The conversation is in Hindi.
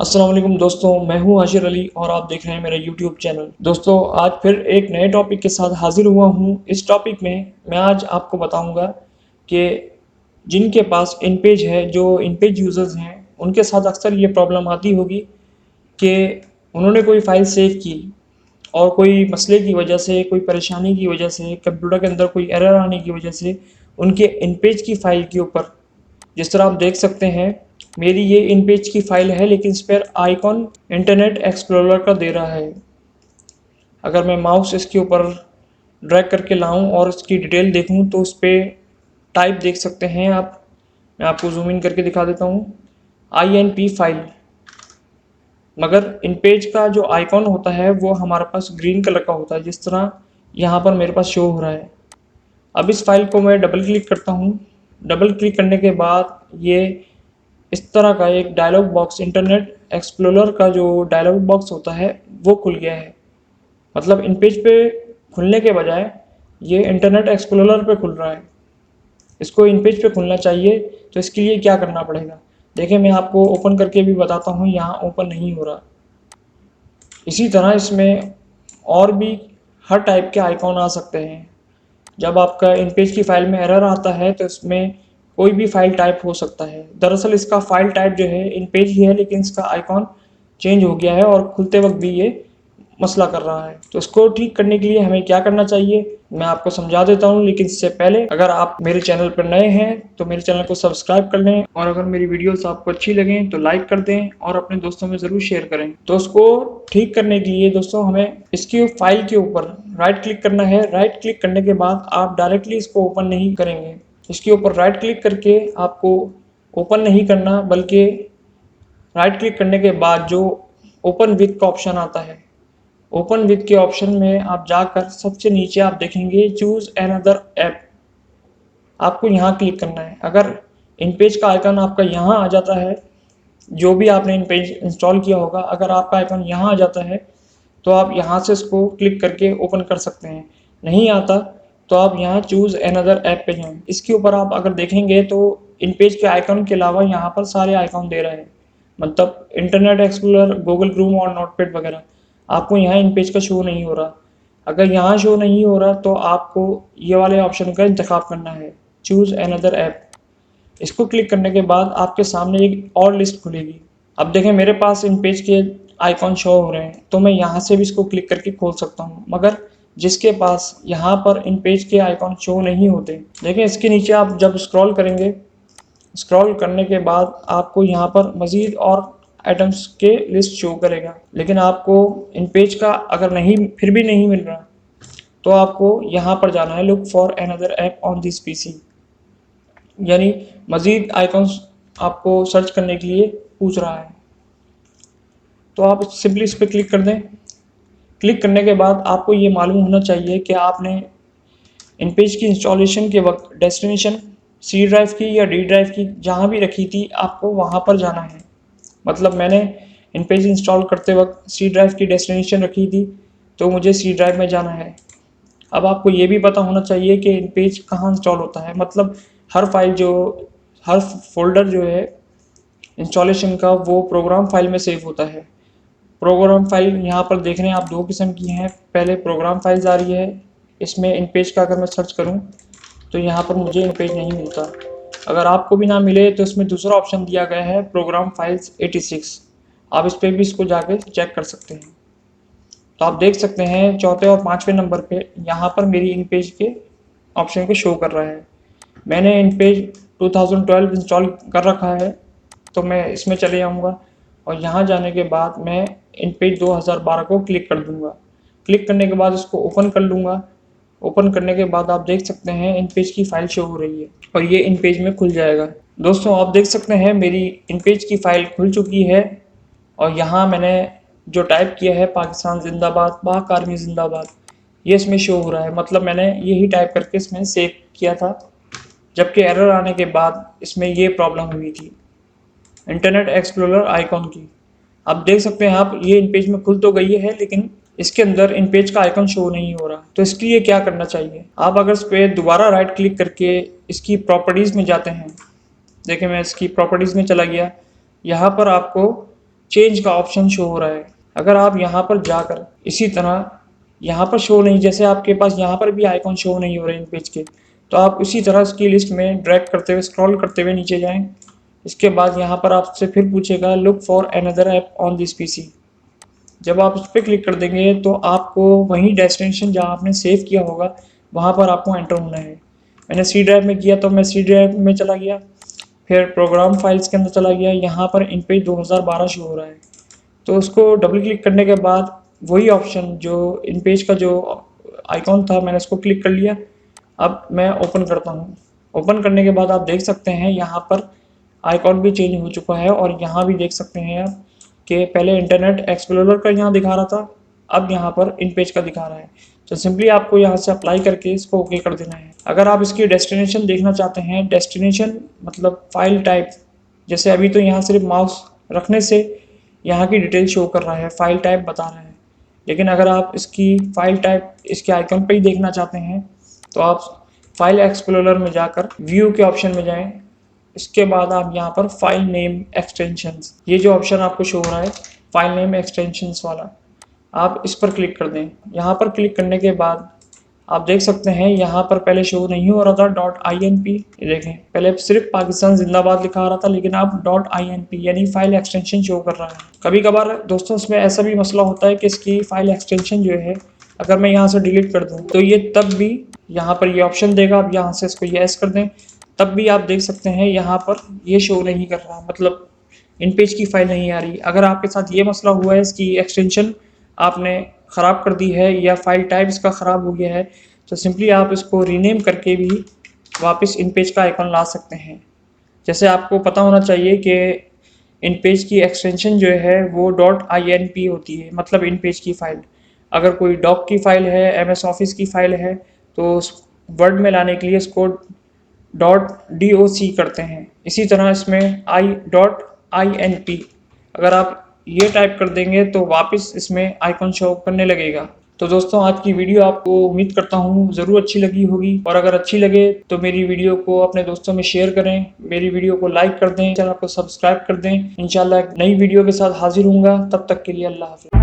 अस्सलाम वालेकुम दोस्तों, मैं हूं हाशिर अली और आप देख रहे हैं मेरा यूट्यूब चैनल। दोस्तों, आज फिर एक नए टॉपिक के साथ हाजिर हुआ हूं। इस टॉपिक में मैं आज आपको बताऊंगा कि जिनके पास इनपेज है, जो इनपेज यूज़र्स हैं, उनके साथ अक्सर ये प्रॉब्लम आती होगी कि उन्होंने कोई फ़ाइल सेव की और कोई मसले की वजह से, कोई परेशानी की वजह से, कंप्यूटर के अंदर कोई एरर आने की वजह से उनके इनपेज की फ़ाइल के ऊपर, जिस तरह आप देख सकते हैं, मेरी ये इन पेज की फाइल है लेकिन इस पर आइकॉन इंटरनेट एक्सप्लोरर का दे रहा है। अगर मैं माउस इसके ऊपर ड्रैग करके लाऊं और इसकी डिटेल देखूं तो उस पर टाइप देख सकते हैं आप। मैं आपको जूम इन करके दिखा देता हूं। INP फाइल, मगर इन पेज का जो आइकॉन होता है वो हमारे पास ग्रीन कलर का होता है, जिस तरह यहाँ पर मेरे पास शो हो रहा है। अब इस फाइल को मैं डबल क्लिक करता हूँ। डबल क्लिक करने के बाद ये इस तरह का एक डायलॉग बॉक्स, इंटरनेट एक्सप्लोरर का जो डायलॉग बॉक्स होता है वो खुल गया है। मतलब इन पेज पे खुलने के बजाय ये इंटरनेट एक्सप्लोरर पे खुल रहा है। इसको इन पेज पे खुलना चाहिए, तो इसके लिए क्या करना पड़ेगा? देखिए, मैं आपको ओपन करके भी बताता हूँ। यहाँ ओपन नहीं हो रहा। इसी तरह इसमें और भी हर टाइप के आइकॉन आ सकते हैं। जब आपका इन पेज की फाइल में एरर आता है तो इसमें कोई भी फाइल टाइप हो सकता है। दरअसल इसका फाइल टाइप जो है इन पेज ही है, लेकिन इसका आइकॉन चेंज हो गया है और खुलते वक्त भी ये मसला कर रहा है। तो इसको ठीक करने के लिए हमें क्या करना चाहिए, मैं आपको समझा देता हूँ। लेकिन इससे पहले, अगर आप मेरे चैनल पर नए हैं तो मेरे चैनल को सब्सक्राइब कर लें, और अगर मेरी वीडियोस आपको अच्छी लगें तो लाइक कर दें और अपने दोस्तों में ज़रूर शेयर करें। तो उसको ठीक करने के लिए दोस्तों, हमें इसकी फाइल के ऊपर राइट क्लिक करना है। राइट क्लिक करने के बाद आप डायरेक्टली इसको ओपन नहीं करेंगे। इसके ऊपर राइट क्लिक करके आपको ओपन नहीं करना, बल्कि राइट क्लिक करने के बाद जो ओपन विथ का ऑप्शन आता है, ओपन विथ के ऑप्शन में आप जाकर सबसे नीचे आप देखेंगे चूज अनदर ऐप। आपको यहाँ क्लिक करना है। अगर इन पेज का आइकन आपका यहाँ आ जाता है, जो भी आपने इन पेज इंस्टॉल किया होगा, अगर आपका आइकन यहाँ आ जाता है तो आप यहाँ से इसको क्लिक करके ओपन कर सकते हैं। नहीं आता तो आप यहाँ चूज अनदर ऐप पे जाएं। इसके ऊपर आप अगर देखेंगे तो इन पेज के आइकन के अलावा यहाँ पर सारे आइकन दे रहे हैं, मतलब इंटरनेट एक्सप्लोरर, गूगल क्रोम और नोटपैड वगैरह। आपको यहाँ इन पेज का शो नहीं हो रहा। अगर यहाँ शो नहीं हो रहा तो आपको ये वाले ऑप्शन का इंतखाब करना है, चूज अनदर ऐप। इसको क्लिक करने के बाद आपके सामने एक और लिस्ट खुलेगी। अब देखें, मेरे पास इन पेज के आइकॉन शो हो रहे हैं तो मैं यहाँ से भी इसको क्लिक करके खोल सकता हूँ। मगर जिसके पास यहाँ पर इन पेज के आइकॉन शो नहीं होते, देखें इसके नीचे आप जब स्क्रॉल करेंगे, स्क्रॉल करने के बाद आपको यहाँ पर मज़ीद और आइटम्स के लिस्ट शो करेगा। लेकिन आपको इन पेज का अगर नहीं, फिर भी नहीं मिल रहा, तो आपको यहाँ पर जाना है, look for another app on this PC। यानी मज़ीद आइकॉन्स आपको सर्च करने के लिए पूछ रहा है। तो आप सिंपली इस पर क्लिक कर दें। क्लिक करने के बाद आपको ये मालूम होना चाहिए कि आपने इन पेज की इंस्टॉलेशन के वक्त डेस्टिनेशन C ड्राइव की या D ड्राइव की जहाँ भी रखी थी, आपको वहाँ पर जाना है। मतलब मैंने इन पेज इंस्टॉल करते वक्त C ड्राइव की डेस्टिनेशन रखी थी, तो मुझे C ड्राइव में जाना है। अब आपको ये भी पता होना चाहिए कि इन पेज कहाँ इंस्टॉल होता है। मतलब हर फाइल जो, हर फोल्डर जो है इंस्टॉलेशन का, वो प्रोग्राम फाइल में सेव होता है। प्रोग्राम फाइल यहाँ पर देख रहे हैं आप, दो किस्म की हैं। पहले प्रोग्राम फाइल्स आ रही है, इसमें इन पेज का अगर मैं सर्च करूँ तो यहाँ पर मुझे इन पेज नहीं मिलता। अगर आपको भी ना मिले तो इसमें दूसरा ऑप्शन दिया गया है, प्रोग्राम फाइल्स 86। आप इस पर भी इसको जाके चेक कर सकते हैं। तो आप देख सकते हैं चौथे और पाँचवें नंबर पे यहाँ पर मेरी इन पेज के ऑप्शन को शो कर रहा है। मैंने इन पेज 2012 इंस्टॉल कर रखा है, तो मैं इसमें चले जाऊँगा और यहाँ जाने के बाद मैं इन पेज 2012 को क्लिक कर दूँगा। क्लिक करने के बाद इसको ओपन कर लूँगा। ओपन करने के बाद आप देख सकते हैं इन पेज की फाइल शो हो रही है और ये इन पेज में खुल जाएगा। दोस्तों, आप देख सकते हैं मेरी इन पेज की फाइल खुल चुकी है और यहाँ मैंने जो टाइप किया है, पाकिस्तान जिंदाबाद, पाक आर्मी जिंदाबाद, ये इसमें शो हो रहा है। मतलब मैंने यही टाइप करके इसमें सेव किया था, जबकि एरर आने के बाद इसमें ये प्रॉब्लम हुई थी इंटरनेट एक्सप्लोरर आइकॉन की। आप देख सकते हैं आप, ये इन पेज में खुल तो गई है लेकिन इसके अंदर इन पेज का आइकन शो नहीं हो रहा। तो इसके लिए क्या करना चाहिए? आप अगर इस पर दोबारा राइट क्लिक करके इसकी प्रॉपर्टीज़ में जाते हैं, देखिए मैं इसकी प्रॉपर्टीज़ में चला गया। यहाँ पर आपको चेंज का ऑप्शन शो हो रहा है। अगर आप यहाँ पर जाकर इसी तरह यहाँ पर शो नहीं, जैसे आपके पास यहाँ पर भी आइकॉन शो नहीं हो रहे इन पेज के, तो आप उसी तरह इसकी लिस्ट में ड्रैग करते हुए स्क्रॉल करते हुए नीचे जाएं। इसके बाद यहाँ पर आपसे फिर पूछेगा look for another app on this PC. जब आप उस पर क्लिक कर देंगे तो आपको वही डेस्टिनेशन जहाँ आपने सेव किया होगा वहाँ पर आपको एंटर होना है। मैंने सी ड्राइव में किया तो मैं सी ड्राइव में चला गया, फिर प्रोग्राम फाइल्स के अंदर चला गया। यहाँ पर इन पेज 2012 शो हो रहा है, तो उसको डबल क्लिक करने के बाद वही ऑप्शन जो इन पेज का जो आइकॉन था मैंने उसको क्लिक कर लिया। अब मैं ओपन करता हूँ। ओपन करने के बाद आप देख सकते हैं यहाँ पर आइकॉन भी चेंज हो चुका है, और यहाँ भी देख सकते हैं आप कि पहले इंटरनेट एक्सप्लोरर का यहाँ दिखा रहा था, अब यहाँ पर इन पेज का दिखा रहा है। तो सिंपली आपको यहाँ से अप्लाई करके इसको ओके कर देना है। अगर आप इसकी डेस्टिनेशन देखना चाहते हैं, डेस्टिनेशन मतलब फाइल टाइप, जैसे अभी तो यहाँ सिर्फ माउस रखने से यहाँ की डिटेल शो कर रहा है, फाइल टाइप बता रहा है, लेकिन अगर आप इसकी फाइल टाइप इसके आइकन पे ही देखना चाहते हैं तो आप फाइल एक्सप्लोरर में जाकर व्यू के ऑप्शन में जाएं। इसके बाद आप यहाँ पर फाइल नेम एक्सटेंशंस, ये जो ऑप्शन आपको शो हो रहा है फाइल नेम एक्सटेंशंस वाला, आप इस पर क्लिक कर दें। यहाँ पर क्लिक करने के बाद आप देख सकते हैं यहाँ पर पहले शो नहीं हो रहा था .inp, देखें पहले सिर्फ पाकिस्तान जिंदाबाद लिखा आ रहा था, लेकिन अब .inp यानी फाइल एक्सटेंशन शो कर रहा है। कभी कभार दोस्तों इसमें ऐसा भी मसला होता है कि इसकी फाइल एक्सटेंशन जो है अगर मैं यहाँ से डिलीट कर दूँ तो ये तब भी यहाँ पर ये ऑप्शन देगा। आप यहाँ से इसको यस कर दें, तब भी आप देख सकते हैं यहाँ पर ये शो नहीं कर रहा, मतलब इन पेज की फाइल नहीं आ रही। अगर आपके साथ ये मसला हुआ है, इसकी एक्सटेंशन आपने ख़राब कर दी है या फाइल टाइप इसका ख़राब हो गया है, तो सिंपली आप इसको रीनेम करके भी वापस इन पेज का आइकन ला सकते हैं। जैसे आपको पता होना चाहिए कि इन पेज की एक्सटेंशन जो है वो .inp होती है, मतलब इन पेज की फ़ाइल। अगर कोई डॉक की फ़ाइल है, MS ऑफिस की फ़ाइल है, तो उस वर्ड में लाने के लिए इसको .doc करते हैं। इसी तरह इसमें .inp अगर आप ये टाइप कर देंगे तो वापस इसमें आइकन शो करने लगेगा। तो दोस्तों आज की वीडियो आपको उम्मीद करता हूँ ज़रूर अच्छी लगी होगी, और अगर अच्छी लगे तो मेरी वीडियो को अपने दोस्तों में शेयर करें, मेरी वीडियो को लाइक कर दें, चैनल को सब्सक्राइब कर दें। इंशाल्लाह एक नई वीडियो के साथ हाजिर होऊंगा, तब तक के लिए अल्लाह हाफ़िज़।